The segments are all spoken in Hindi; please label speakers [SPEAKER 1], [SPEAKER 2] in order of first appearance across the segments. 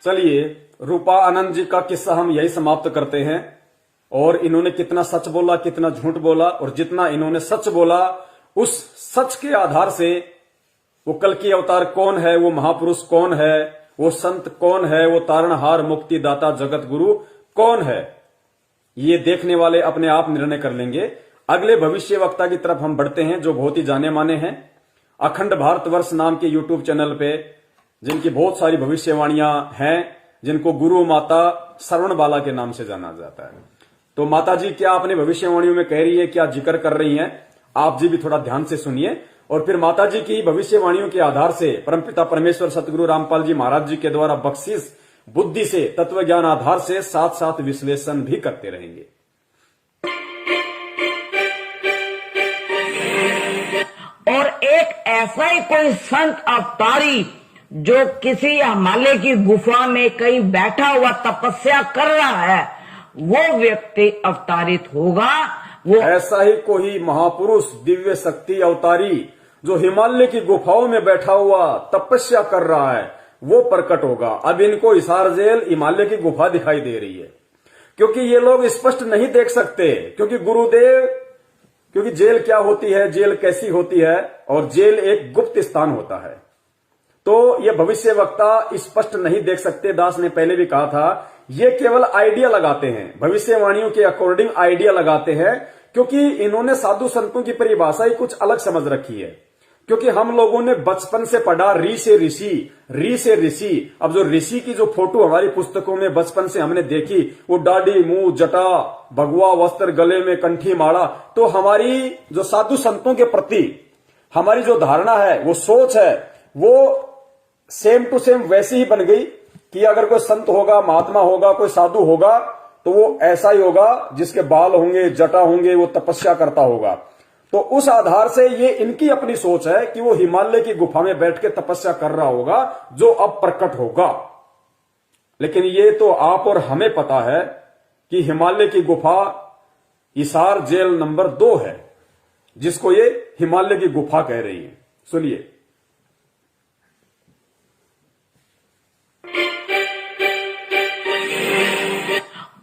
[SPEAKER 1] चलिए, रूपा आनंद जी का किस्सा हम यही समाप्त करते हैं। और इन्होंने कितना सच बोला, कितना झूठ बोला, और जितना इन्होंने सच बोला उस सच के आधार से वो कल्कि अवतार कौन है, वो महापुरुष कौन है, वो संत कौन है, वो तारणहार मुक्तिदाता जगत गुरु कौन है, ये देखने वाले अपने आप निर्णय कर लेंगे। अगले भविष्य वक्ता की तरफ हम बढ़ते हैं, जो बहुत ही जाने माने हैं। अखंड भारतवर्ष नाम के यूट्यूब चैनल पे जिनकी बहुत सारी भविष्यवाणियां हैं, जिनको गुरु माता श्रवण बाला के नाम से जाना जाता है। तो माता जी क्या अपने भविष्यवाणियों में कह रही है, क्या जिक्र कर रही हैं, आप जी भी थोड़ा ध्यान से सुनिए। और फिर माता जी की भविष्यवाणियों के आधार से परमपिता परमेश्वर सतगुरु रामपाल जी महाराज जी के द्वारा बख्शिश बुद्धि से, तत्व ज्ञान आधार से साथ साथ विश्लेषण भी करते रहेंगे।
[SPEAKER 2] और एक ऐसा ही कोई संत अवतारी जो किसी हिमालय की गुफा में कहीं बैठा हुआ तपस्या कर रहा है, वो व्यक्ति अवतारित होगा। वो
[SPEAKER 1] ऐसा ही कोई महापुरुष दिव्य शक्ति अवतारी जो हिमालय की गुफाओं में बैठा हुआ तपस्या कर रहा है, वो प्रकट होगा। अब इनको हिसार जेल हिमालय की गुफा दिखाई दे रही है, क्योंकि ये लोग स्पष्ट नहीं देख सकते, क्योंकि जेल क्या होती है, जेल कैसी होती है, और जेल एक गुप्त स्थान होता है। तो ये भविष्य वक्ता स्पष्ट नहीं देख सकते। दास ने पहले भी कहा था, ये केवल आइडिया लगाते हैं, भविष्यवाणियों के अकॉर्डिंग आइडिया लगाते हैं, क्योंकि इन्होंने साधु संतों की परिभाषा ही कुछ अलग समझ रखी है। क्योंकि हम लोगों ने बचपन से पढ़ा री से ऋषि। अब जो ऋषि की जो फोटो हमारी पुस्तकों में बचपन से हमने देखी, वो दाढ़ी, मुंह, जटा, भगवा वस्त्र, गले में कंठी माला, तो हमारी जो साधु संतों के प्रति हमारी जो धारणा है, वो सोच है, वो सेम टू सेम वैसी ही बन गई कि अगर कोई संत होगा, महात्मा होगा, कोई साधु होगा, तो वो ऐसा ही होगा जिसके बाल होंगे, जटा होंगे, वो तपस्या करता होगा। तो उस आधार से ये इनकी अपनी सोच है कि वो हिमालय की गुफा में बैठ के तपस्या कर रहा होगा, जो अब प्रकट होगा। लेकिन ये तो आप और हमें पता है कि हिमालय की गुफा हिसार जेल नंबर 2 है, जिसको ये हिमालय की गुफा कह रही है। सुनिए।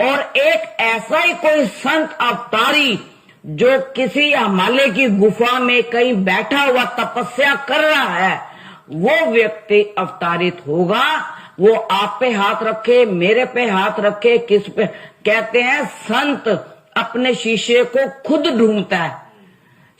[SPEAKER 2] और एक ऐसा ही कोई संत अवतारी जो किसी हिमालय की गुफा में कहीं बैठा हुआ तपस्या कर रहा है, वो व्यक्ति अवतारित होगा। वो आप पे हाथ रखे, मेरे पे हाथ रखे, किस पे? कहते हैं संत अपने शिष्य को खुद ढूंढता है।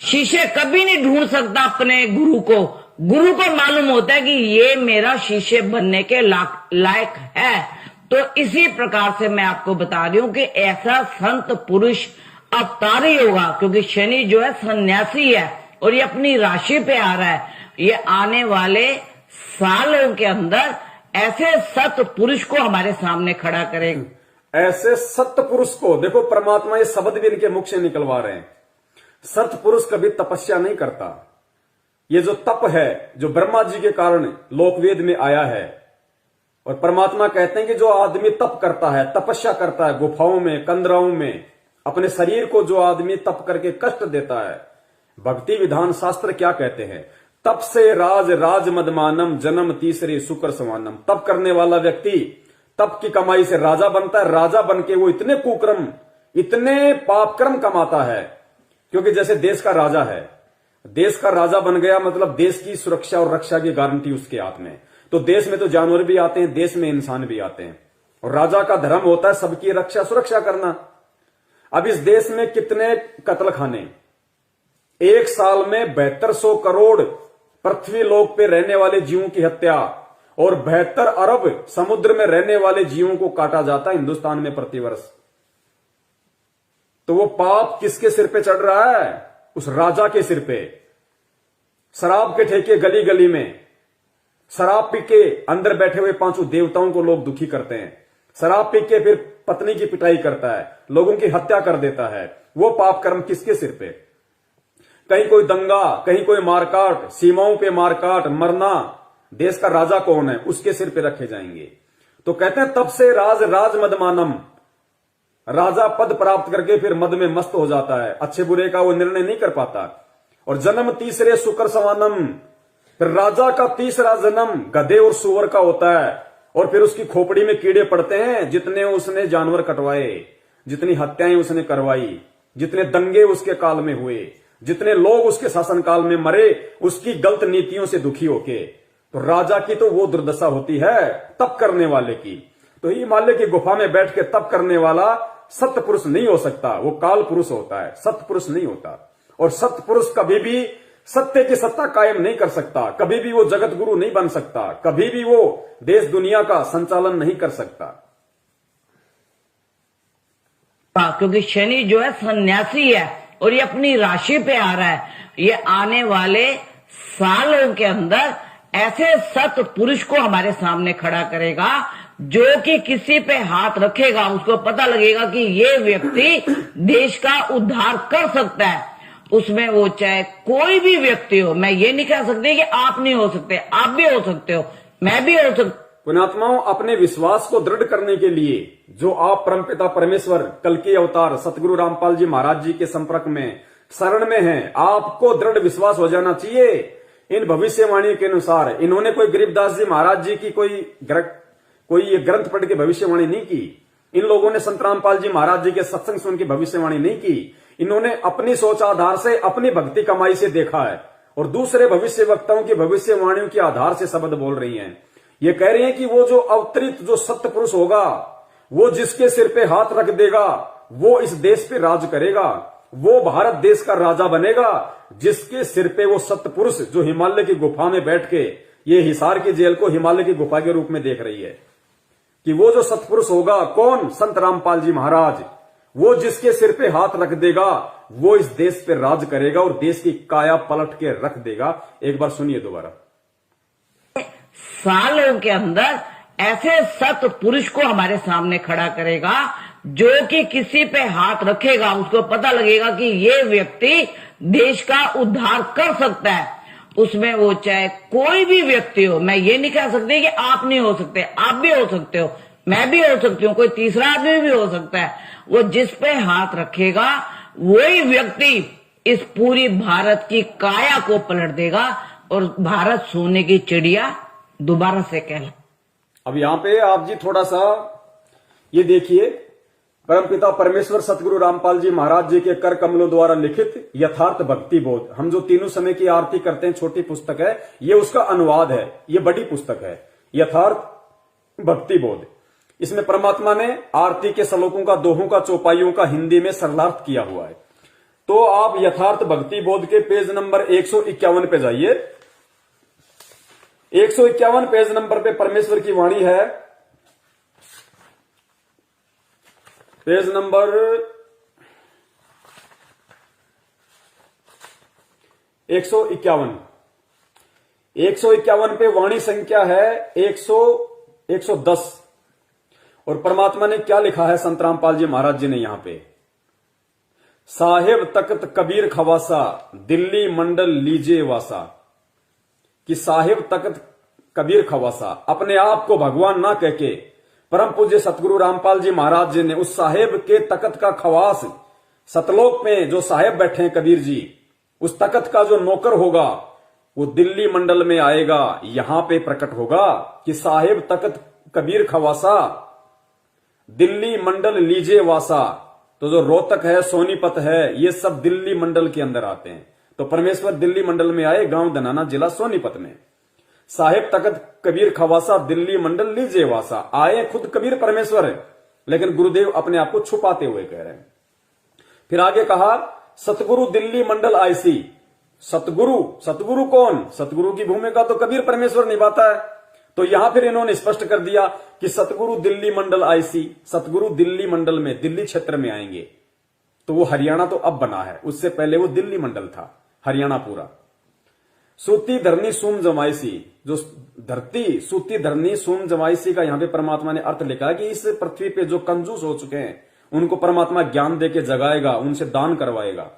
[SPEAKER 2] शिष्य कभी नहीं ढूंढ सकता अपने गुरु को। गुरु को मालूम होता है कि ये मेरा शिष्य बनने के लायक है। तो इसी प्रकार से मैं आपको बता रही हूं कि ऐसा संत पुरुष अवतारी होगा, क्योंकि शनि जो है सन्यासी है और ये अपनी राशि पे आ रहा है। ये आने वाले सालों के अंदर ऐसे सत पुरुष को हमारे सामने खड़ा करेगा।
[SPEAKER 1] ऐसे सत्य पुरुष को देखो, परमात्मा ये शब्द भी इनके मुख से निकलवा रहे हैं। सत्य पुरुष कभी तपस्या नहीं करता। ये जो तप है, जो ब्रह्मा जी के कारण लोकवेद में आया है, और परमात्मा कहते हैं कि जो आदमी तप करता है, तपस्या करता है, गुफाओं में, कंदराओं में, अपने शरीर को जो आदमी तप करके कष्ट देता है, भक्ति विधान शास्त्र क्या कहते हैं? तप से राज मदमानम जन्म तीसरे शुक्र समानम। तप करने वाला व्यक्ति तप की कमाई से राजा बनता है। राजा बनके वो इतने कुकर्म, इतने पापकर्म कमाता है, क्योंकि जैसे देश का राजा है, देश का राजा बन गया मतलब देश की सुरक्षा और रक्षा की गारंटी उसके हाथ में। तो देश में तो जानवर भी आते हैं, देश में इंसान भी आते हैं, और राजा का धर्म होता है सबकी रक्षा सुरक्षा करना। अब इस देश में कितने कत्ल खाने, एक साल में 7200 करोड़ पृथ्वी लोक पे रहने वाले जीवों की हत्या, और 72 अरब समुद्र में रहने वाले जीवों को काटा जाता है हिंदुस्तान में प्रतिवर्ष। तो वो पाप किसके सिर पे चढ़ रहा है? उस राजा के सिर पे। शराब के ठेके गली गली में, शराब पी के अंदर बैठे हुए 5 देवताओं को लोग दुखी करते हैं। शराब पी के फिर पत्नी की पिटाई करता है, लोगों की हत्या कर देता है। वो पाप कर्म किसके सिर पे? कहीं कोई दंगा, कहीं कोई मारकाट, सीमाओं पे मारकाट, मरना, देश का राजा कौन है? उसके सिर पे रखे जाएंगे। तो कहते हैं तब से राज मदमानम, राजा पद प्राप्त करके फिर मद में मस्त हो जाता है, अच्छे बुरे का वो निर्णय नहीं कर पाता। और जन्म तीसरे शुक्र समानम, फिर राजा का तीसरा जन्म गधे और सुअर का होता है। और फिर उसकी खोपड़ी में कीड़े पड़ते हैं। जितने उसने जानवर कटवाए, जितनी हत्याएं उसने करवाई, जितने दंगे उसके काल में हुए, जितने लोग उसके शासनकाल में मरे, उसकी गलत नीतियों से दुखी होके, तो राजा की तो वो दुर्दशा होती है तप करने वाले की। तो हिमालय की गुफा में बैठ के तप करने वाला सत्य पुरुष नहीं हो सकता, वो काल पुरुष होता है, सत्य पुरुष नहीं होता। और सत्य पुरुष कभी भी सत्य की सत्ता कायम नहीं कर सकता, कभी भी वो जगत गुरु नहीं बन सकता, कभी भी वो देश दुनिया का संचालन नहीं कर सकता।
[SPEAKER 2] क्योंकि शनि जो है सन्यासी है और ये अपनी राशि पे आ रहा है। ये आने वाले सालों के अंदर ऐसे सत पुरुष को हमारे सामने खड़ा करेगा जो कि किसी पे हाथ रखेगा उसको पता लगेगा कि ये व्यक्ति देश का उद्धार कर सकता है। उसमें वो चाहे कोई भी व्यक्ति हो, मैं ये नहीं कह सकती कि आप नहीं हो सकते, आप भी हो सकते हो, मैं भी हो सकता।
[SPEAKER 1] पुण्यात्माओं, अपने विश्वास को दृढ़ करने के लिए जो आप परमपिता परमेश्वर कल के अवतार सतगुरु रामपाल जी महाराज जी के संपर्क में शरण में हैं, आपको दृढ़ विश्वास हो जाना चाहिए। इन भविष्यवाणी के अनुसार इन्होंने कोई गरीबदास जी महाराज जी की कोई ग्रंथ पढ़ के भविष्यवाणी नहीं की। इन लोगों ने संत रामपाल जी महाराज जी के सत्संग सुन के भविष्यवाणी नहीं की। इन्होंने अपनी सोच आधार से, अपनी भक्ति कमाई से देखा है और दूसरे भविष्य वक्ताओं की भविष्यवाणियों के आधार से शब्द बोल रही हैं। ये कह रही हैं कि वो जो अवतरित जो सत्य पुरुष होगा, वो जिसके सिर पे हाथ रख देगा वो इस देश पे राज करेगा, वो भारत देश का राजा बनेगा। जिसके सिर पे वो सत्य पुरुष जो हिमालय की गुफा में बैठ के ये हिसार की जेल को हिमालय की गुफा के रूप में देख रही है, कि वो जो सत्पुरुष होगा कौन, संत रामपाल जी महाराज, वो जिसके सिर पे हाथ रख देगा वो इस देश पे राज करेगा और देश की काया पलट के रख देगा। एक बार सुनिए दोबारा।
[SPEAKER 2] सालों के अंदर ऐसे सत पुरुष को हमारे सामने खड़ा करेगा जो कि किसी पे हाथ रखेगा उसको पता लगेगा कि ये व्यक्ति देश का उद्धार कर सकता है। उसमें वो चाहे कोई भी व्यक्ति हो, मैं ये नहीं कह सकती कि आप नहीं हो सकते, आप भी हो सकते हो, मैं भी हो सकती हूँ, कोई तीसरा आदमी भी हो सकता है। वो जिस पे हाथ रखेगा वही व्यक्ति इस पूरी भारत की काया को पलट देगा और भारत सोने की चिड़िया दोबारा से कहला।
[SPEAKER 1] अब यहां पे आप जी थोड़ा सा ये देखिए, परमपिता परमेश्वर सतगुरु रामपाल जी महाराज जी के कर कमलों द्वारा लिखित यथार्थ भक्ति बोध, हम जो तीनों समय की आरती करते हैं, छोटी पुस्तक है, ये उसका अनुवाद है, ये बड़ी पुस्तक है यथार्थ भक्ति बोध। इसमें परमात्मा ने आरती के श्लोकों का, दोहों का, चौपाइयों का हिंदी में सरलार्थ किया हुआ है। तो आप यथार्थ भक्ति बोध के पेज नंबर 151 पे जाइए। 151 पेज नंबर पे परमेश्वर की वाणी है, पेज नंबर 151। 151 पे वाणी संख्या है 110। और परमात्मा ने क्या लिखा है संत रामपाल जी महाराज जी ने यहां पे, साहेब तख्त कबीर खवासा दिल्ली मंडल लीजे वासा, कि साहेब तख्त कबीर खवासा, अपने आप को भगवान ना कह के परम पूज्य सतगुरु रामपाल जी महाराज जी ने उस साहेब के तख्त का खवास, सतलोक में जो साहेब बैठे हैं कबीर जी, उस तख्त का जो नौकर होगा वो दिल्ली मंडल में आएगा, यहां पे प्रकट होगा कि साहेब तख्त कबीर खवासा दिल्ली मंडल लीजे वासा। तो जो रोहतक है, सोनीपत है, ये सब दिल्ली मंडल के अंदर आते हैं। तो परमेश्वर दिल्ली मंडल में आए, गांव धनाना जिला सोनीपत में। साहेब तख्त कबीर खवासा दिल्ली मंडल लीजे वासा, आए खुद कबीर परमेश्वर है, लेकिन गुरुदेव अपने आप को छुपाते हुए कह रहे हैं। फिर आगे कहा सतगुरु दिल्ली मंडल आईसी। सतगुरु कौन? सतगुरु की भूमिका तो कबीर परमेश्वर निभाता है। तो यहां फिर इन्होंने स्पष्ट कर दिया कि सतगुरु दिल्ली मंडल आईसी, सतगुरु दिल्ली मंडल में, दिल्ली क्षेत्र में आएंगे। तो वो हरियाणा तो अब बना है, उससे पहले वो दिल्ली मंडल था, हरियाणा पूरा। सूती धरनी सूम जमाइसी, जो धरती सूती धरनी सूम जमाइसी का यहां पे परमात्मा ने अर्थ लिखा है कि इस पृथ्वी पे जो कंजूस हो चुके हैं उनको परमात्मा ज्ञान देके जगाएगा, उनसे दान करवाएगा।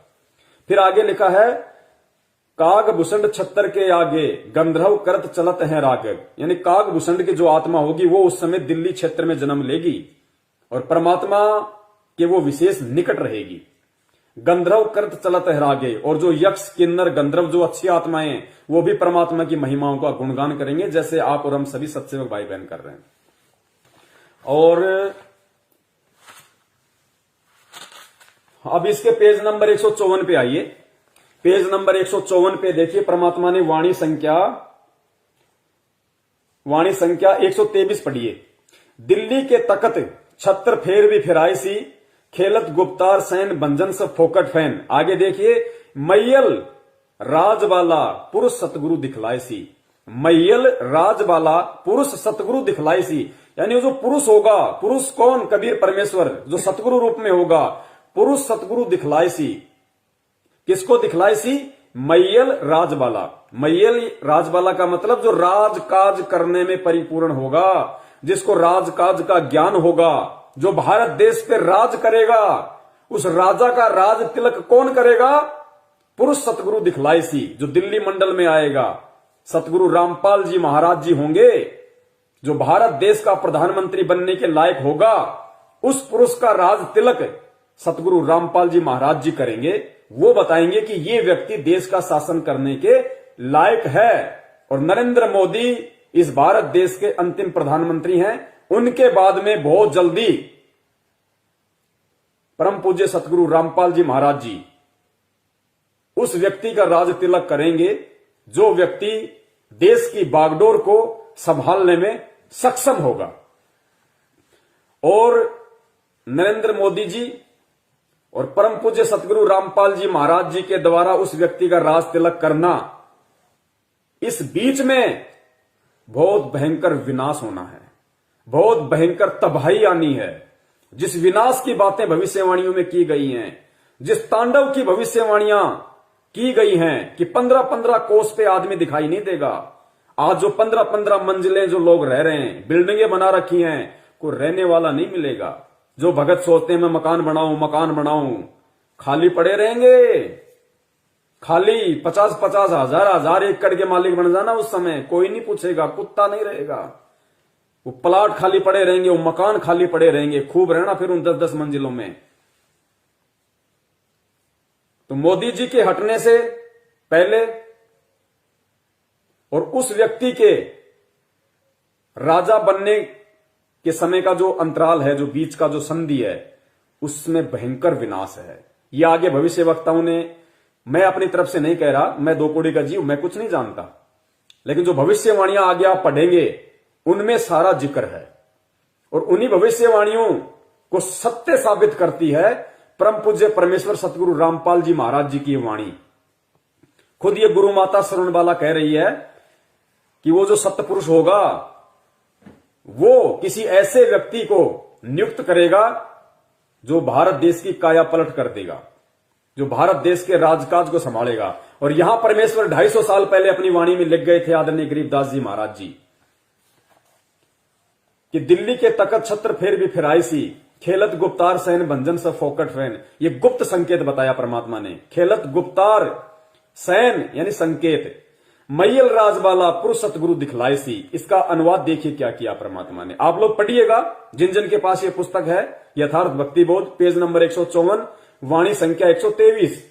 [SPEAKER 1] फिर आगे लिखा है काग भूषण छत्तर के आगे गंधर्व करत चलत है राग, यानी काग भूषण की जो आत्मा होगी वो उस समय दिल्ली क्षेत्र में जन्म लेगी और परमात्मा के वो विशेष निकट रहेगी। गंधर्व करत चलत है रागे, और जो यक्ष किन्नर गंधर्व जो अच्छी आत्माएं वो भी परमात्मा की महिमाओं का गुणगान करेंगे, जैसे आप और हम सभी सत्सेवक भाई बहन कर रहे हैं। और अब इसके पेज नंबर 154 पे आइए। पेज नंबर 154 पे देखिए, परमात्मा ने वाणी संख्या 123 पढ़िए। दिल्ली के तकत छत्र फेर भी फिराई सी, खेलत गुप्तार सैन भंजन से फोकट फैन। आगे देखिए, मैयल राजबाला पुरुष सतगुरु दिखलाई सी। मैयल राजबाला पुरुष सतगुरु दिखलाई सी, यानी जो पुरुष होगा, पुरुष कौन? कबीर परमेश्वर, जो सतगुरु रूप में होगा, पुरुष सतगुरु दिखलाई सी। किसको दिखलाई सी? मैयल राजबाला। मैयल राजबाला का मतलब जो राजकाज करने में परिपूर्ण होगा, जिसको राजकाज का ज्ञान होगा, जो भारत देश पे राज करेगा, उस राजा का राज तिलक कौन करेगा? पुरुष सतगुरु दिखलाई सी, जो दिल्ली मंडल में आएगा। सतगुरु रामपाल जी महाराज जी होंगे, जो भारत देश का प्रधानमंत्री बनने के लायक होगा, उस पुरुष का राज तिलक सतगुरु रामपाल जी महाराज जी करेंगे। वो बताएंगे कि ये व्यक्ति देश का शासन करने के लायक है। और नरेंद्र मोदी इस भारत देश के अंतिम प्रधानमंत्री हैं। उनके बाद में बहुत जल्दी परम पूज्य सतगुरु रामपाल जी महाराज जी उस व्यक्ति का राज तिलक करेंगे, जो व्यक्ति देश की बागडोर को संभालने में सक्षम होगा। और नरेंद्र मोदी जी और परम पूज्य सतगुरु रामपाल जी महाराज जी के द्वारा उस व्यक्ति का राज तिलक करना, इस बीच में बहुत भयंकर विनाश होना है, बहुत भयंकर तबाही आनी है। जिस विनाश की बातें भविष्यवाणियों में की गई हैं, जिस तांडव की भविष्यवाणियां की गई हैं कि 15-15 कोस पे आदमी दिखाई नहीं देगा। आज जो 15-15 मंजिलें जो लोग रह रहे हैं, बिल्डिंगें बना रखी हैं, कोई रहने वाला नहीं मिलेगा। जो भगत सोचते हैं मैं मकान बनाऊं, खाली पड़े रहेंगे। खाली 50-50 हजार एकड़ के मालिक बन जाना, उस समय कोई नहीं पूछेगा, कुत्ता नहीं रहेगा। वो प्लाट खाली पड़े रहेंगे, वो मकान खाली पड़े रहेंगे, खूब रहना फिर उन 10-10 मंजिलों में। तो मोदी जी के हटने से पहले और उस व्यक्ति के राजा बनने के समय का जो अंतराल है, जो बीच का जो संधि है, उसमें भयंकर विनाश है। ये आगे भविष्य वक्ताओं ने, मैं अपनी तरफ से नहीं कह रहा, मैं 2 कौड़ी का जीव, मैं कुछ नहीं जानता, लेकिन जो भविष्यवाणियां आगे आप पढ़ेंगे उनमें सारा जिक्र है। और उन्हीं भविष्यवाणियों को सत्य साबित करती है परम पूज्य परमेश्वर सतगुरु रामपाल जी महाराज जी की वाणी। खुद ये गुरु माता शरणबाला कह रही है कि वो जो सत्पुरुष होगा, वो किसी ऐसे व्यक्ति को नियुक्त करेगा जो भारत देश की काया पलट कर देगा, जो भारत देश के राजकाज को संभालेगा। और यहां परमेश्वर 250 साल पहले अपनी वाणी में लिख गए थे आदरणीय गरीबदास जी महाराज जी कि दिल्ली के तकत छत्र फेर भी फिराई सी, खेलत गुप्तार सैन भंजन से फोकट फैन। ये गुप्त संकेत बताया परमात्मा ने। खेलत गुप्तार सैन यानी संकेत, मैयल राजबाला पुरुष सतगुरु दिखलाई सी। इसका अनुवाद देखिए क्या किया परमात्मा ने। आप लोग पढ़िएगा, जिन जिन के पास ये पुस्तक है, यथार्थ भक्ति बोध, पेज नंबर 154, वाणी संख्या 123।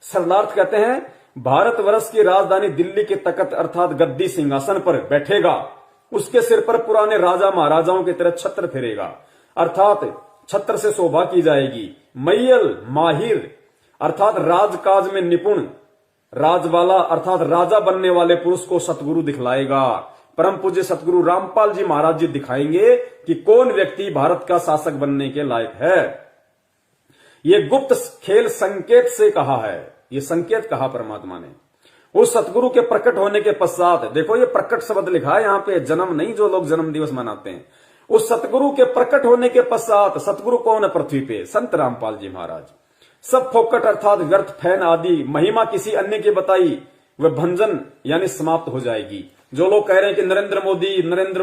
[SPEAKER 1] सरलार्थ कहते हैं, भारतवर्ष की राजधानी दिल्ली के तकत अर्थात गद्दी सिंहासन पर बैठेगा, उसके सिर पर पुराने राजा महाराजाओं की तरह छत्र फिरेगा, अर्थात छत्र से शोभा की जाएगी। मैयल माहिर अर्थात राजकाज में निपुण, राजवाला अर्थात राजा बनने वाले पुरुष को सतगुरु दिखलाएगा। परम पूज्य सतगुरु रामपाल जी महाराज जी दिखाएंगे कि कौन व्यक्ति भारत का शासक बनने के लायक है। ये गुप्त खेल संकेत से कहा है, ये संकेत कहा परमात्मा ने। उस सतगुरु के प्रकट होने के पश्चात, देखो ये प्रकट शब्द लिखा है यहां पे, जन्म नहीं जो लोग जन्म दिवस मनाते हैं। उस सतगुरु के प्रकट होने के पश्चात, सतगुरु कौन है पृथ्वी पे? संत रामपाल जी महाराज। सब फोकट अर्थात व्यर्थ फैन आदि महिमा किसी अन्य की बताई वह भंजन यानी समाप्त हो जाएगी। जो लोग कह रहे हैं कि नरेंद्र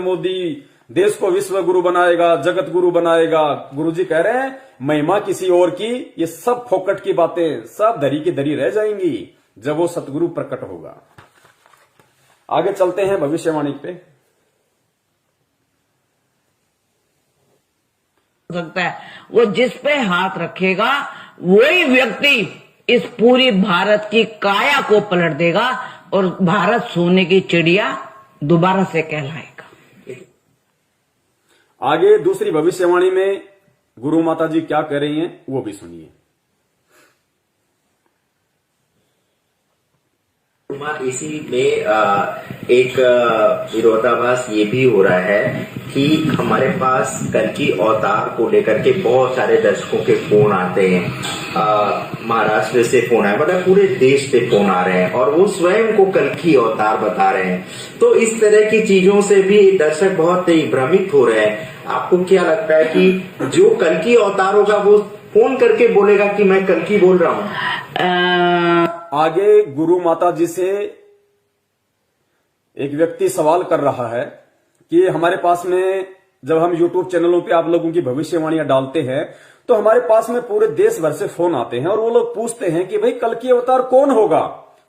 [SPEAKER 1] मोदी देश को विश्व गुरु बनाएगा, जगत गुरु बनाएगा, गुरुजी कह रहे हैं महिमा किसी और की, ये सब फोकट की बातें सब धरी की धरी रह जाएंगी जब वो सतगुरु प्रकट होगा। आगे चलते हैं भविष्यवाणी पे।
[SPEAKER 2] सकता है वो जिस पे हाथ रखेगा वही व्यक्ति इस पूरी भारत की काया को पलट देगा और भारत सोने की चिड़िया दोबारा से कहलाएगा।
[SPEAKER 1] आगे दूसरी भविष्यवाणी में गुरु माता जी क्या कह रही हैं वो भी सुनिए।
[SPEAKER 3] इसी में एक विरोधाभास ये भी हो रहा है कि हमारे पास कल्कि अवतार को लेकर के बहुत सारे दर्शकों के फोन आते हैं। महाराष्ट्र से फोन आए, मतलब पूरे देश से फोन आ रहे हैं और वो स्वयं को कल्कि अवतार बता रहे हैं। तो इस तरह की चीजों से भी दर्शक बहुत ही भ्रमित हो रहे हैं। आपको क्या लगता है कि जो कल्कि अवतार होगा वो फोन करके बोलेगा कि मैं कल्कि बोल रहा हूं?
[SPEAKER 1] आगे गुरु माता जी से एक व्यक्ति सवाल कर रहा है कि हमारे पास में जब हम YouTube चैनलों पे आप लोगों की भविष्यवाणियां डालते हैं तो हमारे पास में पूरे देश भर से फोन आते हैं और वो लोग पूछते हैं कि भाई कल्कि अवतार कौन होगा।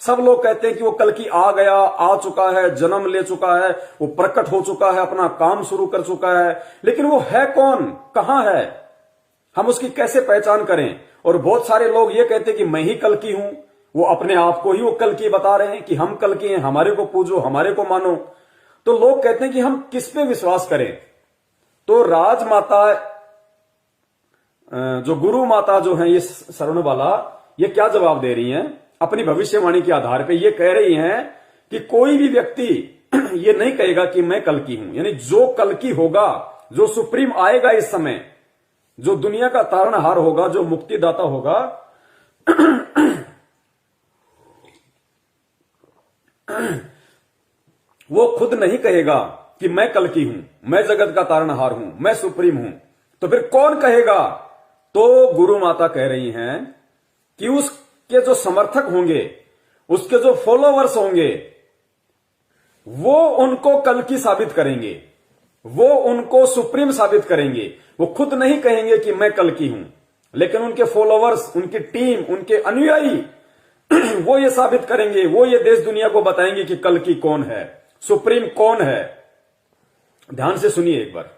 [SPEAKER 1] सब लोग कहते हैं कि वो कल्कि आ गया, आ चुका है, जन्म ले चुका है, वो प्रकट हो चुका है, अपना काम शुरू कर चुका है, लेकिन वो है कौन, कहां है, हम उसकी कैसे पहचान करें। और बहुत सारे लोग ये कहते हैं कि मैं ही कल्कि हूं, वो अपने आप को ही वो कल्कि बता रहे हैं कि हम कल्कि हैं, हमारे को पूजो, हमारे को मानो। तो लोग कहते हैं कि हम किस पे विश्वास करें। तो राजमाता जो गुरु माता जो है ये शरणवाला, ये क्या जवाब दे रही हैं अपनी भविष्यवाणी के आधार पे। ये कह रही हैं कि कोई भी व्यक्ति ये नहीं कहेगा कि मैं कल्कि हूं, यानी जो कल्कि होगा, जो सुप्रीम आएगा इस समय, जो दुनिया का तारणहार होगा, जो मुक्तिदाता होगा, वो खुद नहीं कहेगा कि मैं कल्कि हूं, मैं जगत का तारणहार हूं, मैं सुप्रीम हूं। तो फिर कौन कहेगा? तो गुरु माता कह रही हैं कि उसके जो समर्थक होंगे, उसके जो फॉलोवर्स होंगे, वो उनको कल्कि साबित करेंगे, वो उनको सुप्रीम साबित करेंगे। वो खुद नहीं कहेंगे कि मैं कल्कि हूं, लेकिन उनके फॉलोवर्स, उनकी टीम, उनके अनुयायी वो ये साबित करेंगे, वो ये देश दुनिया को बताएंगे कि कल्कि कौन है, सुप्रीम कौन है। ध्यान से सुनिए एक बार।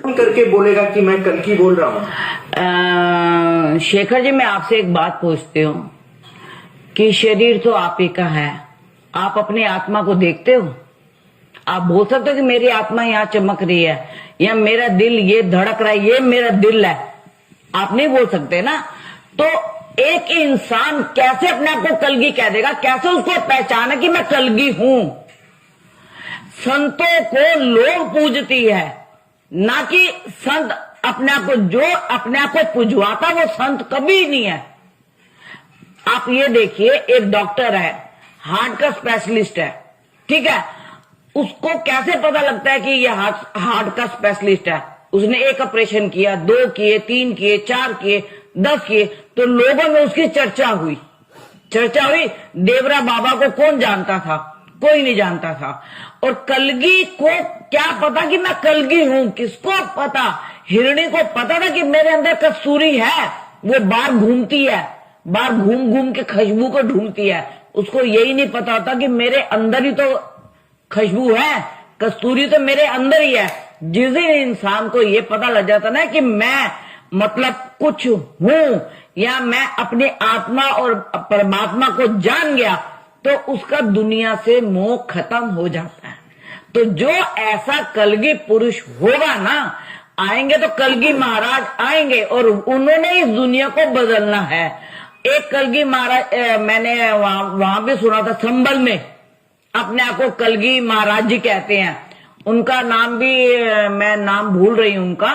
[SPEAKER 3] करके बोलेगा कि मैं कल्कि बोल रहा हूं।
[SPEAKER 2] शेखर जी, मैं आपसे एक बात पूछती हूँ कि शरीर तो आप ही का है, आप अपनी आत्मा को देखते हो? आप बोल सकते हो कि मेरी आत्मा यहाँ चमक रही है या मेरा दिल ये धड़क रहा है, ये मेरा दिल है? आप नहीं बोल सकते ना। तो एक इंसान कैसे अपने आप को कल्कि कह देगा? कैसे उसको पहचाने कि मैं कल्कि हूं? संतों को लोग पूजती है, ना कि संत अपने आप को। जो अपने आप को पुजवाता वो संत कभी नहीं है। आप ये देखिए, एक डॉक्टर है, हार्ट का स्पेशलिस्ट है, ठीक है, उसको कैसे पता लगता है कि ये हार्ट का स्पेशलिस्ट है? उसने एक ऑपरेशन किया, 2 किए, 3 किए, 4 किए, 10 किए, तो लोगों में उसकी चर्चा हुई। देवरा बाबा को कौन जानता था? कोई नहीं जानता था। और कल्कि को क्या पता कि मैं कल्कि हूं? किसको पता? हिरणी को पता था कि मेरे अंदर कस्तूरी है, वो बाहर घूमती है, बाहर घूम घूम के खुशबू को ढूंढती है। उसको यही नहीं पता होता कि मेरे अंदर ही तो खुशबू है, कस्तूरी तो मेरे अंदर ही है। जिस दिन इंसान को ये पता लग जाता ना कि मैं मतलब कुछ हूं, या मैं अपनी आत्मा और परमात्मा को जान गया, तो उसका दुनिया से मोह खत्म हो जाता है। तो जो ऐसा कल्कि पुरुष होगा ना, आएंगे तो कल्कि महाराज आएंगे और उन्होंने इस दुनिया को बदलना है। एक कल्कि महाराज मैंने वहां भी सुना था, संभल में अपने आप को कल्कि महाराज जी कहते हैं। उनका नाम भी मैं नाम भूल रही हूं उनका।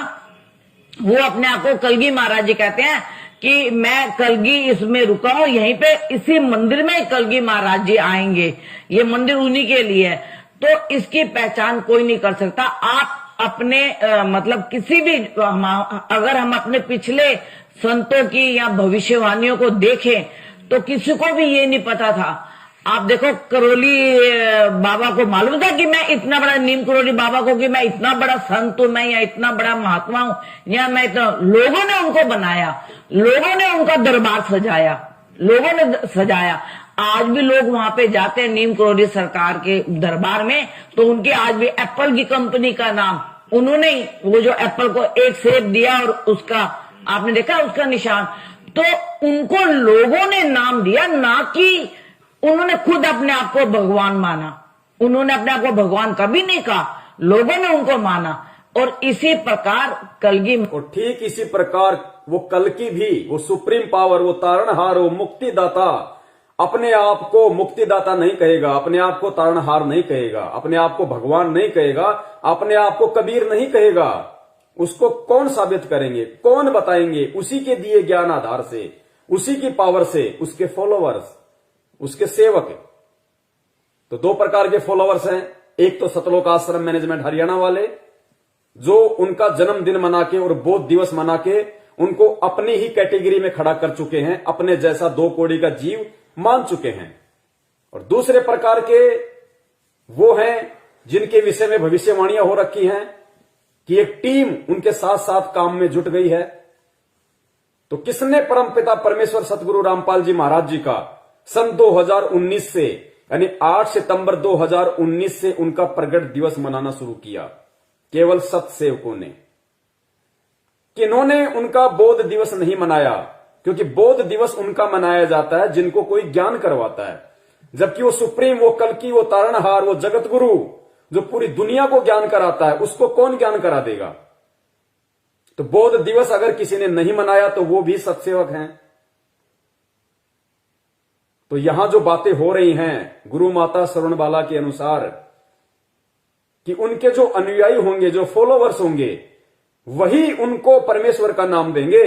[SPEAKER 2] वो अपने आप को कल्कि महाराज जी कहते हैं कि मैं कल्कि इसमें रुका हूं, यहीं पे इसी मंदिर में कल्कि महाराज जी आएंगे, ये मंदिर उन्हीं के लिए है। तो इसकी पहचान कोई नहीं कर सकता। आप अपने मतलब किसी भी, अगर हम अपने पिछले संतों की या भविष्यवाणियों को देखें तो किसी को भी ये नहीं पता था। आप देखो, करोली बाबा को मालूम था कि मैं इतना बड़ा, नीम करोली बाबा को कि मैं इतना बड़ा संत हूं, मैं या इतना बड़ा महात्मा हूं, या मैं इतना। लोगों ने उनको बनाया, लोगों ने उनका दरबार सजाया, लोगों ने सजाया। आज भी लोग वहां पे जाते हैं नीम करोली सरकार के दरबार में, तो उनकी आज भी एप्पल की कंपनी का नाम उन्होंने, वो जो एप्पल को एक सेब दिया और उसका आपने देखा उसका निशान, तो उनको लोगों ने नाम दिया, ना कि उन्होंने खुद अपने आप को भगवान माना। उन्होंने अपने आप को भगवान कभी नहीं कहा, लोगों ने उनको माना। और इसी प्रकार कलगी,
[SPEAKER 1] और ठीक इसी प्रकार वो कल्कि भी, वो सुप्रीम पावर, वो तारणहार, वो मुक्तिदाता अपने आप को मुक्तिदाता नहीं कहेगा, अपने आप को तारणहार नहीं कहेगा, अपने आप को भगवान नहीं कहेगा, अपने आप को कबीर नहीं कहेगा। उसको कौन साबित करेंगे, कौन बताएंगे? उसी के दिए ज्ञान आधार से, उसी की पावर से उसके फॉलोवर्स, उसके सेवक। तो दो प्रकार के फॉलोवर्स हैं। एक तो सतलोक आश्रम मैनेजमेंट हरियाणा वाले, जो उनका जन्मदिन मना के और बोध दिवस मना के उनको अपनी ही कैटेगरी में खड़ा कर चुके हैं, अपने जैसा 2 कौड़ी का जीव मान चुके हैं। और दूसरे प्रकार के वो हैं जिनके विषय में भविष्यवाणियां हो रखी हैं कि एक टीम उनके साथ साथ काम में जुट गई है। तो किसने परमपिता परमेश्वर सतगुरु रामपाल जी महाराज जी का सन 2019 से, यानी 8 सितंबर 2019 से उनका प्रगट दिवस मनाना शुरू किया? केवल सत्सेवकों ने। किन्होंने उनका बोध दिवस नहीं मनाया? क्योंकि बोध दिवस उनका मनाया जाता है जिनको कोई ज्ञान करवाता है, जबकि वो सुप्रीम, वो कल्कि, वो तारणहार, वो जगत गुरु जो पूरी दुनिया को ज्ञान कराता है, उसको कौन ज्ञान करा देगा? तो बोध दिवस अगर किसी ने नहीं मनाया तो वो भी सत्सेवक हैं। तो यहां जो बातें हो रही हैं गुरु माता श्रवणबाला के अनुसार कि उनके जो अनुयायी होंगे, जो फॉलोवर्स होंगे, वही उनको परमेश्वर का नाम देंगे,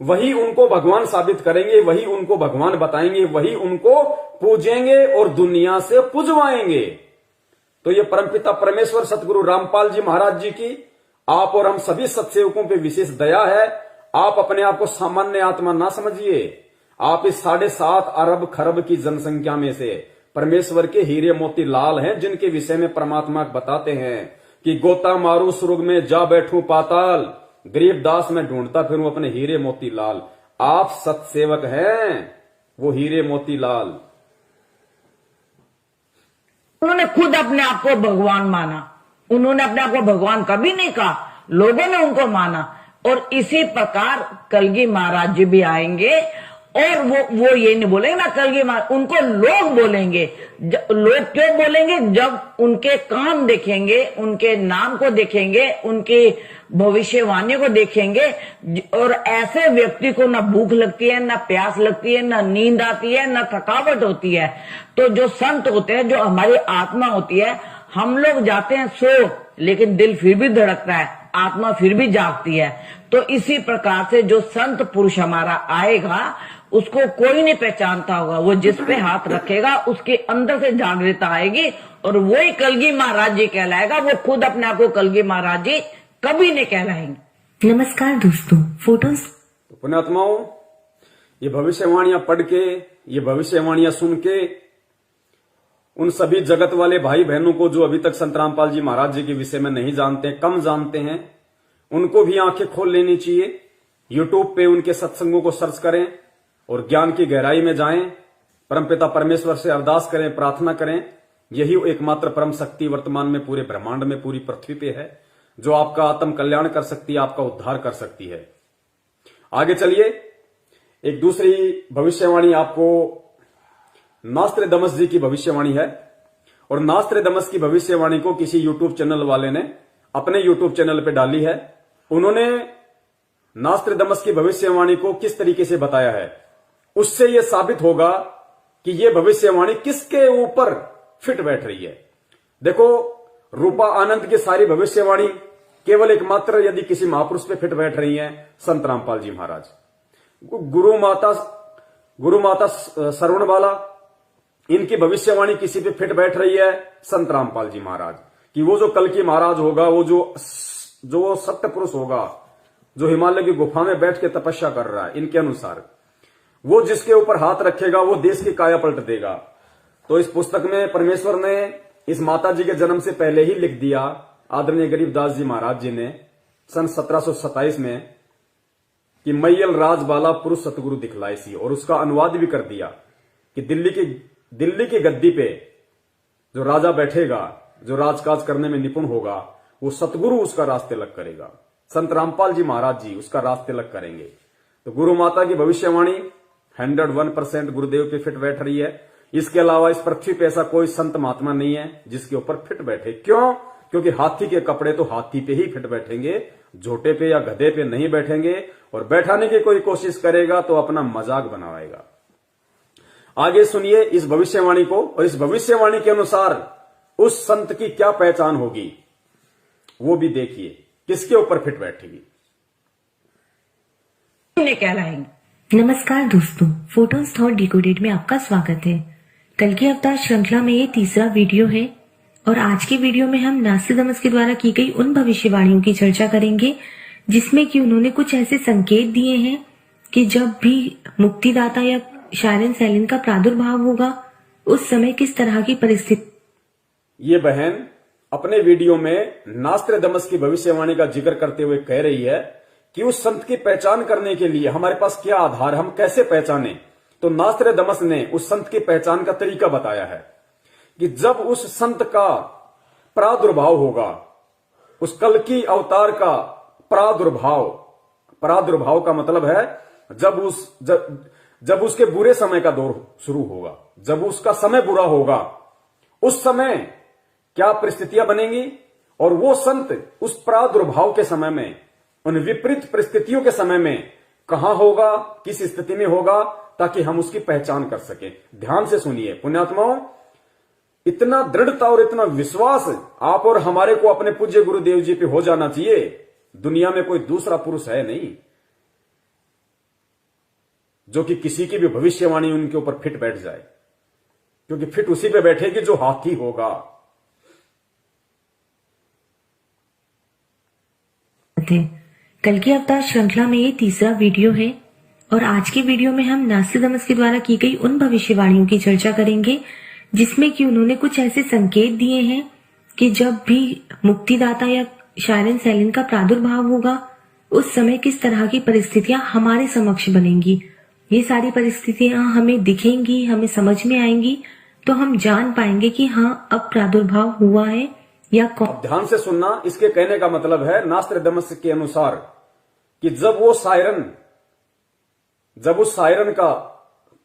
[SPEAKER 1] वही उनको भगवान साबित करेंगे, वही उनको भगवान बताएंगे, वही उनको पूजेंगे और दुनिया से पुजवाएंगे। तो ये परमपिता परमेश्वर सतगुरु रामपाल जी महाराज जी की आप और हम सभी सत्सेवकों पे विशेष दया है। आप अपने आप को सामान्य आत्मा ना समझिए। आप इस 7.5 अरब खरब की जनसंख्या में से परमेश्वर के हीरे मोती लाल हैं, जिनके विषय में परमात्मा बताते हैं कि गोता मारू सुर्ग में जा बैठूं पाताल, गरीब दास में ढूंढता फिरूं अपने हीरे मोती लाल। आप सत्सेवक हैं, वो हीरे मोती लाल।
[SPEAKER 2] उन्होंने खुद अपने आप को भगवान माना। उन्होंने अपने आप को भगवान कभी नहीं कहा, लोगों ने उनको माना। और इसी प्रकार कलगी महाराज जी भी आएंगे और वो ये नहीं बोलेंगे ना कलगी महाराज, उनको लोग बोलेंगे। लोग क्यों बोलेंगे? जब उनके काम देखेंगे, उनके नाम को देखेंगे, उनकी भविष्यवाणी को देखेंगे। और ऐसे व्यक्ति को ना भूख लगती है, ना प्यास लगती है, ना नींद आती है, ना थकावट होती है। तो जो संत होते हैं, जो हमारी आत्मा होती है, हम लोग जाते हैं सो, लेकिन दिल फिर भी धड़कता है, आत्मा फिर भी जागती है। तो इसी प्रकार से जो संत पुरुष हमारा आएगा, उसको कोई नहीं पहचानता होगा। वो जिस पे हाथ रखेगा उसके अंदर से जागृता आएगी और वही कलगी महाराज जी कहलाएगा। वो खुद अपने आप को कलगी महाराज जी कभी नहीं कहलाएंगे।
[SPEAKER 4] नमस्कार दोस्तों, फोटोज
[SPEAKER 1] तो पुण्यात्माओं, ये भविष्यवाणियां पढ़ के, ये भविष्यवाणियां सुन के उन सभी जगत वाले भाई बहनों को जो अभी तक संत रामपाल जी महाराज जी के विषय में नहीं जानते, कम जानते हैं, उनको भी आंखें खोल लेनी चाहिए। यूट्यूब पे उनके सत्संगों को सर्च करें और ज्ञान की गहराई में जाएं। परमपिता परमेश्वर से अरदास करें, प्रार्थना करें। यही एकमात्र परम शक्ति वर्तमान में पूरे ब्रह्मांड में, पूरी पृथ्वी पे है, जो आपका आत्म कल्याण कर सकती है, आपका उद्धार कर सकती है। आगे चलिए, एक दूसरी भविष्यवाणी आपको नास्त्रेदमस जी की भविष्यवाणी है। और नास्त्रेदमस की भविष्यवाणी को किसी यूट्यूब चैनल वाले ने अपने यूट्यूब चैनल पे डाली है। उन्होंने नास्त्रेदमस की भविष्यवाणी को किस तरीके से बताया है, उससे यह साबित होगा कि यह भविष्यवाणी किसके ऊपर फिट बैठ रही है। देखो, रूपा आनंद की सारी भविष्यवाणी केवल एकमात्र यदि किसी महापुरुष पे फिट बैठ रही है, संत रामपाल जी महाराज। गुरु माता श्रवणबाला, इनकी भविष्यवाणी किसी पे फिट बैठ रही है, संत रामपाल जी महाराज कि वो जो कल्कि महाराज होगा, वो जो सत्य पुरुष होगा, जो हिमालय की गुफा में बैठ के तपस्या कर रहा है, इनके अनुसार वो जिसके ऊपर हाथ रखेगा वो देश की काया पलट देगा। तो इस पुस्तक में परमेश्वर ने इस माता जी के जन्म से पहले ही लिख दिया, आदरणीय गरीबदास जी महाराज जी ने सन 1727 में, कि मैयल राजबाला पुरुष सतगुरु दिखलाए सी। और उसका अनुवाद भी कर दिया कि दिल्ली की गद्दी पे जो राजा बैठेगा, जो राजकाज करने में निपुण होगा, वो सतगुरु उसका रास्ते लग करेगा। संत रामपाल जी महाराज जी उसका रास्ते लग करेंगे। तो गुरु माता की भविष्यवाणी 101% गुरुदेव पे फिट बैठ रही है। इसके अलावा इस पृथ्वी पे ऐसा कोई संत महात्मा नहीं है जिसके ऊपर फिट बैठे। क्यों? क्योंकि हाथी के कपड़े तो हाथी पे ही फिट बैठेंगे, झोटे पे या गधे पे नहीं बैठेंगे। और बैठाने की कोई कोशिश करेगा तो अपना मजाक बनाएगा। आगे सुनिए इस भविष्यवाणी को, और इस भविष्यवाणी के अनुसार उस संत की क्या पहचान होगी वो भी देखिए, किसके ऊपर फिट बैठेगी।
[SPEAKER 2] कहलाएंगे।
[SPEAKER 4] नमस्कार दोस्तों, फोटोज थॉट डिकोडेड में आपका स्वागत है। कल की अवतार श्रृंखला में ये तीसरा वीडियो है और आज के वीडियो में हम नास्तिदमस के द्वारा की गई उन भविष्यवाणियों की चर्चा करेंगे जिसमें कि उन्होंने कुछ ऐसे संकेत दिए हैं कि जब भी मुक्तिदाता या शायरन सैलिन का प्रादुर्भाव होगा उस समय किस तरह की परिस्थिति।
[SPEAKER 1] ये बहन अपने वीडियो में नास्तिदमस की भविष्यवाणी का जिक्र करते हुए कह रही है कि उस संत की पहचान करने के लिए हमारे पास क्या आधार, हम कैसे पहचाने। तो नास्तिदमस ने उस संत की पहचान का तरीका बताया है कि जब उस संत का प्रादुर्भाव होगा, उस कल्कि अवतार का प्रादुर्भाव का मतलब है जब उसके बुरे समय का दौर शुरू होगा, जब उसका समय बुरा होगा, उस समय क्या परिस्थितियां बनेंगी। और वो संत उस प्रादुर्भाव के समय में, उन विपरीत परिस्थितियों के समय में कहां होगा, किस स्थिति में होगा, ताकि हम उसकी पहचान कर सके। ध्यान से सुनिए पुण्यात्माओं, इतना दृढ़ता और इतना विश्वास आप और हमारे को अपने पूज्य गुरुदेव जी पे हो जाना चाहिए। दुनिया में कोई दूसरा पुरुष है नहीं जो कि किसी की भी भविष्यवाणी उनके ऊपर फिट बैठ जाए, क्योंकि फिट उसी पे बैठेगी जो हाथी होगा।
[SPEAKER 4] कल की अवतार श्रृंखला में ये तीसरा वीडियो है और आज के वीडियो में हम नास्तिदमस के द्वारा की गई उन भविष्यवाणियों की चर्चा करेंगे जिसमें कि उन्होंने कुछ ऐसे संकेत दिए हैं कि जब भी मुक्तिदाता या शायरन सैलिन का प्रादुर्भाव होगा उस समय किस तरह की परिस्थितियां हमारे समक्ष बनेंगी। ये सारी परिस्थितियां हमें दिखेंगी, हमें समझ में आएंगी, तो हम जान पाएंगे कि हाँ अब प्रादुर्भाव हुआ है या कौन।
[SPEAKER 1] ध्यान से सुनना, इसके कहने का मतलब है नास्तिदमस के अनुसार कि जब उस सायरन का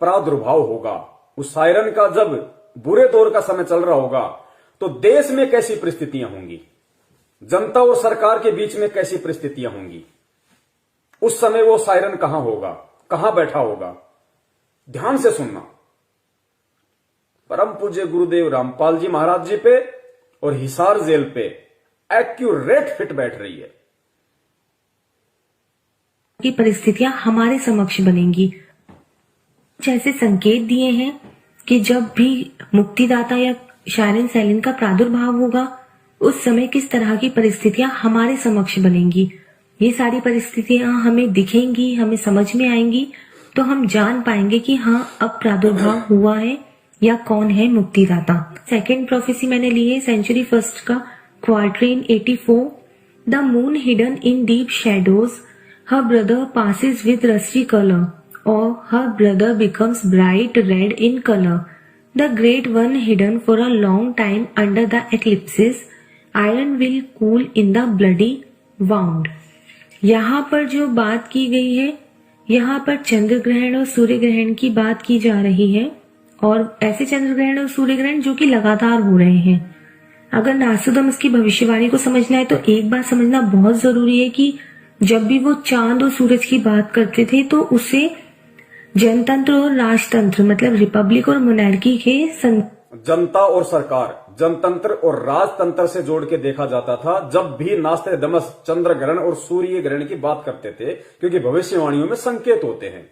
[SPEAKER 1] प्रादुर्भाव होगा, उस सायरन का जब बुरे दौर का समय चल रहा होगा, तो देश में कैसी परिस्थितियां होंगी, जनता और सरकार के बीच में कैसी परिस्थितियां होंगी। उस समय वो सायरन कहां होगा, कहां बैठा होगा। ध्यान से सुनना, परम पूज्य गुरुदेव रामपाल जी महाराज जी पे और हिसार जेल पे एक्यूरेट फिट बैठ रही है।
[SPEAKER 4] की परिस्थितियां हमारे समक्ष बनेंगी। कुछ ऐसे संकेत दिए हैं कि जब भी मुक्तिदाता या शायरन सैलिन का प्रादुर्भाव होगा उस समय किस तरह की परिस्थितियां हमारे समक्ष बनेंगी। ये सारी परिस्थितियां हमें दिखेंगी, हमें समझ में आएंगी, तो हम जान पाएंगे कि हाँ अब प्रादुर्भाव हुआ है या कौन है मुक्तिदाता। सेकेंड प्रोफेसी मैंने ली है सेंचुरी फर्स्ट का quatrain 84। The moon hidden in deep shadows, her brother passes with rusty colour or her brother becomes bright red in color. The great one hidden for a long time under the eclipses, iron will cool in the bloody wound. यहाँ पर जो बात की गई है, यहाँ पर चंद्र ग्रहण और सूर्य ग्रहण की बात की जा रही है, और ऐसे चंद्र ग्रहण और सूर्य ग्रहण जो कि लगातार हो रहे हैं। अगर नास्तिदमस की भविष्यवाणी को समझना है तो एक बात समझना बहुत जरूरी है कि जब भी वो चांद और सूरज की बात करते थे तो उसे जनतंत्र और राजतंत्र मतलब रिपब्लिक और मोनार्की के
[SPEAKER 1] जनता और सरकार, जनतंत्र और राजतंत्र से जोड़ के देखा जाता था जब भी नास्तिदमस चंद्र ग्रहण और सूर्य ग्रहण की बात करते थे, क्योंकि भविष्यवाणियों में संकेत होते हैं।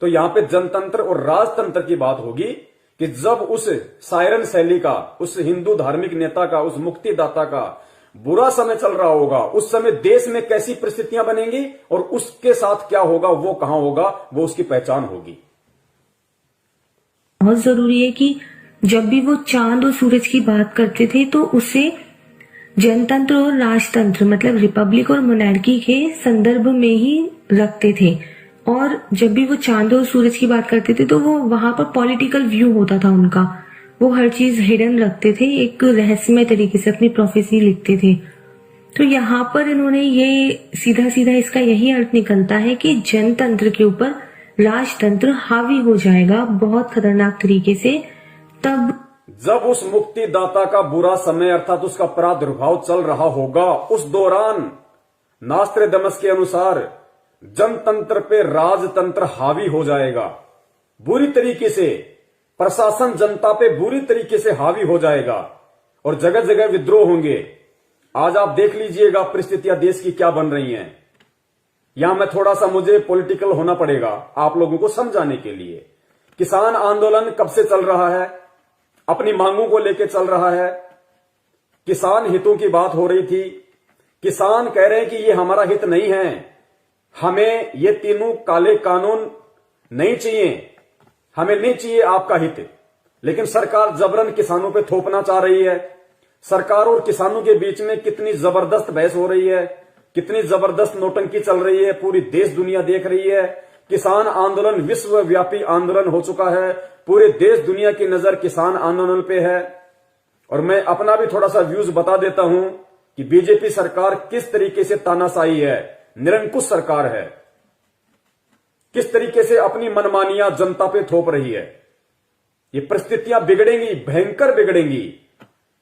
[SPEAKER 1] तो यहाँ पे जनतंत्र और राजतंत्र की बात होगी कि जब उस सायरन शैली का, उस हिंदू धार्मिक नेता का, उस मुक्तिदाता का बुरा समय चल रहा होगा, उस समय देश में कैसी परिस्थितियां बनेंगी और उसके साथ क्या होगा, वो कहां होगा, वो उसकी पहचान होगी।
[SPEAKER 4] बहुत जरूरी है कि जब भी वो चांद और सूरज की बात करते थे तो उसे जनतंत्र और राजतंत्र मतलब रिपब्लिक और मोनार्की के संदर्भ में ही रखते थे। और जब भी वो चांद और सूरज की बात करते थे तो वो वहां पर पॉलिटिकल व्यू होता था उनका, वो हर चीज हिडन रखते थे, एक रहस्यमय तरीके से अपनी प्रोफेसी लिखते थे। तो यहाँ पर इन्होंने ये सीधा सीधा इसका यही अर्थ निकलता है कि जनतंत्र के ऊपर राजतंत्र हावी हो जाएगा बहुत खतरनाक तरीके से। तब
[SPEAKER 1] जब उस मुक्तिदाता का बुरा समय अर्थात उसका प्रादुर्भाव चल रहा होगा, उस दौरान नास्त्रेदमस के अनुसार जनतंत्र पे राजतंत्र हावी हो जाएगा बुरी तरीके से, प्रशासन जनता पे बुरी तरीके से हावी हो जाएगा और जगह जगह विद्रोह होंगे। आज आप देख लीजिएगा परिस्थितियां देश की क्या बन रही हैं। यहां मैं थोड़ा सा मुझे पॉलिटिकल होना पड़ेगा आप लोगों को समझाने के लिए। किसान आंदोलन कब से चल रहा है, अपनी मांगों को लेकर चल रहा है, किसान हितों की बात हो रही थी। किसान कह रहे हैं कि ये हमारा हित नहीं है, हमें ये तीनों काले कानून नहीं चाहिए, हमें नहीं चाहिए आपका हित। लेकिन सरकार जबरन किसानों पे थोपना चाह रही है। सरकार और किसानों के बीच में कितनी जबरदस्त बहस हो रही है, कितनी जबरदस्त नौटंकी चल रही है, पूरी देश दुनिया देख रही है। किसान आंदोलन विश्वव्यापी आंदोलन हो चुका है, पूरे देश दुनिया की नजर किसान आंदोलन पे है। और मैं अपना भी थोड़ा सा व्यूज बता देता हूं कि बीजेपी सरकार किस तरीके से तानाशाही है, निरंकुश सरकार है, किस तरीके से अपनी मनमानियां जनता पे थोप रही है। ये परिस्थितियां बिगड़ेंगी, भयंकर बिगड़ेंगी।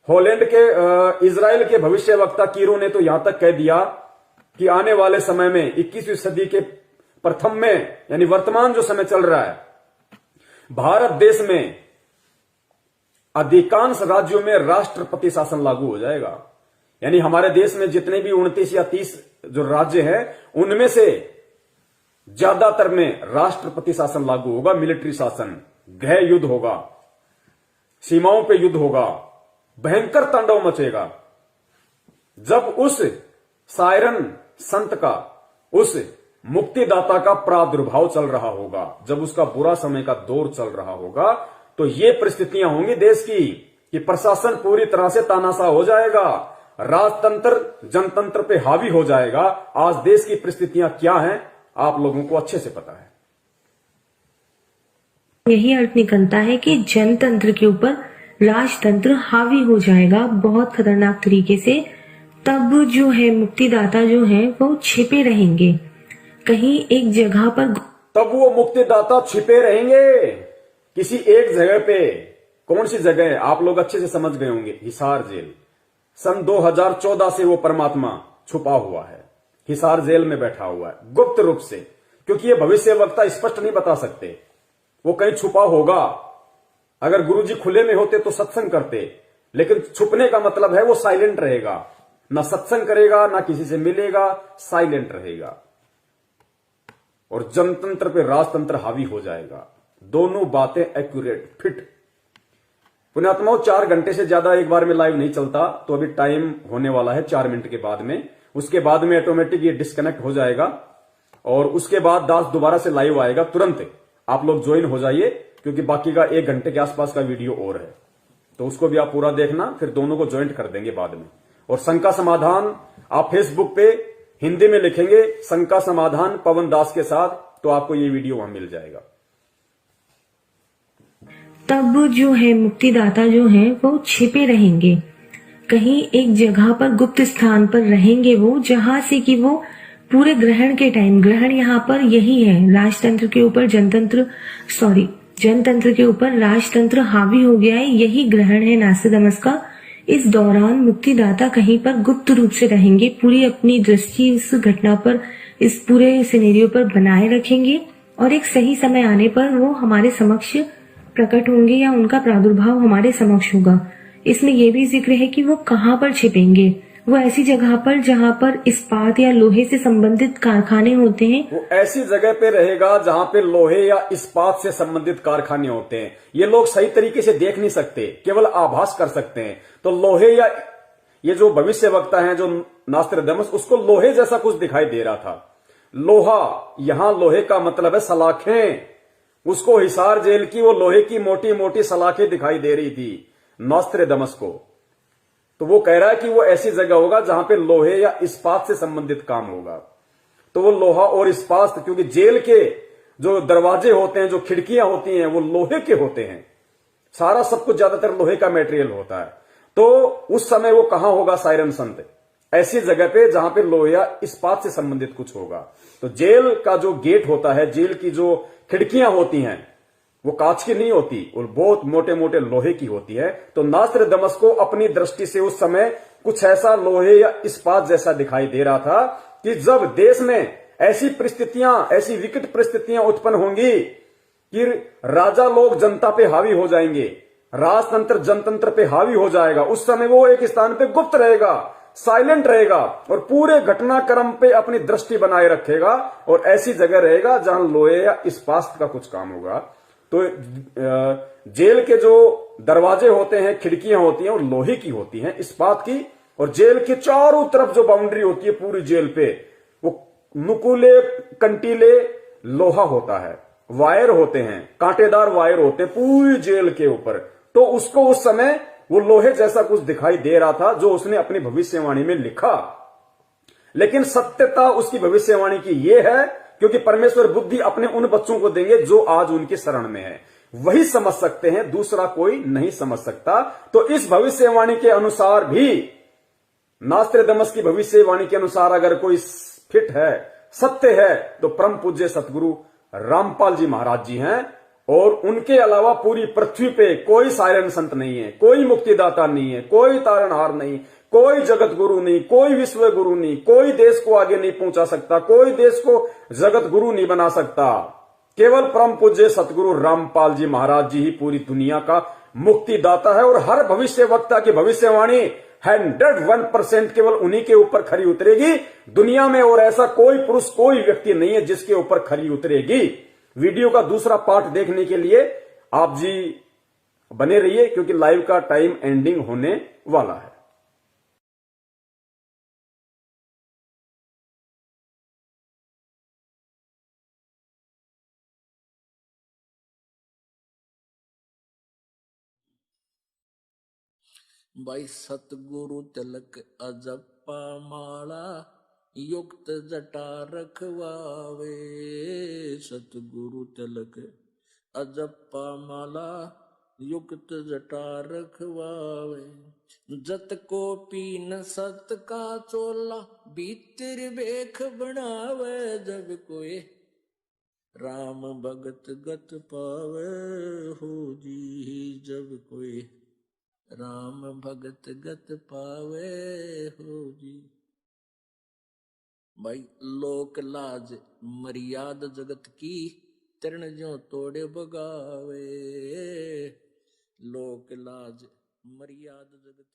[SPEAKER 1] हॉलैंड के इजराइल के भविष्यवक्ता कीरो ने तो यहां तक कह दिया कि आने वाले समय में 21वीं सदी के प्रथम में, यानी वर्तमान जो समय चल रहा है, भारत देश में अधिकांश राज्यों में राष्ट्रपति शासन लागू हो जाएगा। यानी हमारे देश में जितने भी 29 या 30 जो राज्य हैं, उनमें से ज्यादातर में राष्ट्रपति शासन लागू होगा, मिलिट्री शासन, गृह युद्ध होगा, सीमाओं पे युद्ध होगा, भयंकर तांडव मचेगा। जब उस सायरन संत का, उस मुक्तिदाता का प्रादुर्भाव चल रहा होगा, जब उसका बुरा समय का दौर चल रहा होगा, तो ये परिस्थितियां होंगी देश की कि प्रशासन पूरी तरह से तानाशाह हो जाएगा, राजतंत्र जनतंत्र पे हावी हो जाएगा। आज देश की परिस्थितियां क्या हैं आप लोगों को अच्छे से पता है।
[SPEAKER 4] यही अर्थ निकलता है कि जनतंत्र के ऊपर राजतंत्र हावी हो जाएगा बहुत खतरनाक तरीके से। तब जो है मुक्तिदाता जो है वो छिपे रहेंगे कहीं एक जगह पर।
[SPEAKER 1] तब वो मुक्तिदाता छिपे रहेंगे किसी एक जगह पे। कौन सी जगह है आप लोग अच्छे से समझ गए होंगे, हिसार जेल। सन 2014 से वो परमात्मा छुपा हुआ है, हिसार जेल में बैठा हुआ है गुप्त रूप से, क्योंकि ये भविष्यवक्ता स्पष्ट नहीं बता सकते, वो कहीं छुपा होगा। अगर गुरुजी खुले में होते तो सत्संग करते, लेकिन छुपने का मतलब है वो साइलेंट रहेगा, ना सत्संग करेगा, ना किसी से मिलेगा, साइलेंट रहेगा और जनतंत्र पे राजतंत्र हावी हो जाएगा। दोनों बातें एक्यूरेट, फिट। पुण्यात्माओं, 4 घंटे से ज्यादा एक बार में लाइव नहीं चलता, तो अभी टाइम होने वाला है 4 मिनट के बाद में। उसके बाद में ऑटोमेटिक ये डिस्कनेक्ट हो जाएगा और उसके बाद दास दोबारा से लाइव आएगा। तुरंत आप लोग ज्वाइन हो जाइए, क्योंकि बाकी का 1 घंटे के आसपास का वीडियो और है, तो उसको भी आप पूरा देखना, फिर दोनों को ज्वाइंट कर देंगे बाद में। और शंका समाधान आप फेसबुक पे हिंदी में लिखेंगे शंका समाधान पवन दास के साथ, तो आपको ये वीडियो वहां मिल जाएगा।
[SPEAKER 4] तब जो है मुक्तिदाता जो है वो छिपे रहेंगे कहीं एक जगह पर, गुप्त स्थान पर रहेंगे वो, जहां से कि वो पूरे ग्रहण के टाइम, ग्रहण यहाँ पर यही है, राजतंत्र के ऊपर जनतंत्र के ऊपर राजतंत्र हावी हो गया है, यही ग्रहण है नास्त्रेदमस का। इस दौरान मुक्तिदाता कहीं पर गुप्त रूप से रहेंगे, पूरी अपनी दृष्टि इस घटना पर, इस पूरे सिनेरियो पर बनाए रखेंगे और एक सही समय आने पर वो हमारे समक्ष प्रकट होंगे या उनका प्रादुर्भाव हमारे समक्ष होगा। इसमें यह भी जिक्र है कि वो कहाँ पर छिपेंगे। वो ऐसी जगह पर जहाँ पर इस्पात या लोहे से संबंधित कारखाने होते हैं,
[SPEAKER 1] वो ऐसी जगह पे रहेगा जहाँ पे लोहे या इस्पात से संबंधित कारखाने होते हैं। ये लोग सही तरीके से देख नहीं सकते, केवल आभास कर सकते हैं। तो लोहे या ये जो भविष्यवक्ता है जो नास्त्रेदमस, उसको लोहे जैसा कुछ दिखाई दे रहा था। लोहा, यहां लोहे का मतलब है सलाखें। उसको हिसार जेल की वो लोहे की मोटी मोटी सलाखें दिखाई दे रही थी नास्त्रेदमस को। तो वो कह रहा है कि वो ऐसी जगह होगा जहां पे लोहे या इस्पात से संबंधित काम होगा। तो वो लोहा और इस्पात, क्योंकि जेल के जो दरवाजे होते हैं, जो खिड़कियां होती हैं, वो लोहे के होते हैं, सारा सब कुछ ज्यादातर लोहे का मटेरियल होता है। तो उस समय वो कहां होगा सायरन संत, ऐसी जगह पे जहां पे लोहे या इस्पात से संबंधित कुछ होगा। तो जेल का जो गेट होता है, जेल की जो खिड़कियां होती हैं, वो कांच की नहीं होती और बहुत मोटे मोटे लोहे की होती है। तो नास्त्रदमस को अपनी दृष्टि से उस समय कुछ ऐसा लोहे या इस्पात जैसा दिखाई दे रहा था कि जब देश में ऐसी परिस्थितियां, ऐसी विकट परिस्थितियां उत्पन्न होंगी कि राजा लोग जनता पे हावी हो जाएंगे, राजतंत्र जनतंत्र पे हावी हो जाएगा, उस समय वो एक स्थान पे गुप्त रहेगा, साइलेंट रहेगा और पूरे घटनाक्रम पे अपनी दृष्टि बनाए रखेगा और ऐसी जगह रहेगा जहां लोहे या इस्पात का कुछ काम होगा। तो जेल के जो दरवाजे होते हैं, खिड़कियां होती हैं, वो लोहे की होती हैं, इस्पात की। और जेल के चारों तरफ जो बाउंड्री होती है पूरी जेल पे, वो नुकीले कंटीले लोहा होता है, वायर होते हैं, कांटेदार वायर होते हैं पूरी जेल के ऊपर। तो उसको उस समय वो लोहे जैसा कुछ दिखाई दे रहा था जो उसने अपनी भविष्यवाणी में लिखा। लेकिन सत्यता उसकी भविष्यवाणी की ये है क्योंकि परमेश्वर बुद्धि अपने उन बच्चों को देंगे जो आज उनके शरण में है, वही समझ सकते हैं, दूसरा कोई नहीं समझ सकता। तो इस भविष्यवाणी के अनुसार भी, नास्त्रदमस की भविष्यवाणी के अनुसार अगर कोई फिट है, सत्य है, तो परम पूज्य सतगुरु रामपाल जी महाराज जी हैं। और उनके अलावा पूरी पृथ्वी पे कोई सायरन संत नहीं है, कोई मुक्तिदाता नहीं है, कोई तारणहार नहीं, कोई जगत गुरु नहीं, कोई विश्व गुरु नहीं, कोई देश को आगे नहीं पहुंचा सकता, कोई देश को जगत गुरु नहीं बना सकता। केवल परम पूज्य सतगुरु रामपाल जी महाराज जी ही पूरी दुनिया का मुक्तिदाता है। और हर भविष्य वक्ता की भविष्यवाणी 101% केवल उन्हीं के ऊपर खरी उतरेगी दुनिया में, और ऐसा कोई पुरुष, कोई व्यक्ति नहीं है जिसके ऊपर खरी उतरेगी। वीडियो का दूसरा पार्ट देखने के लिए आप जी बने रहिए क्योंकि लाइव का टाइम एंडिंग होने वाला है।
[SPEAKER 5] भाई सतगुरु तिलक अजप्पा माला युक्त जटा रखवावे। सतगुरु तिलक अजप्पा माला युक्त जटा रखवावे। जत को पीन सत का चोला भीतर बेख बनावे। जब कोई राम भगत गत पावे हो जी। जब कोई राम भगत गत पावे हो जी। भाई लोक लाज मर्याद जगत की तरण जो तोड़े बगावे। लोक लाज मर्याद जगत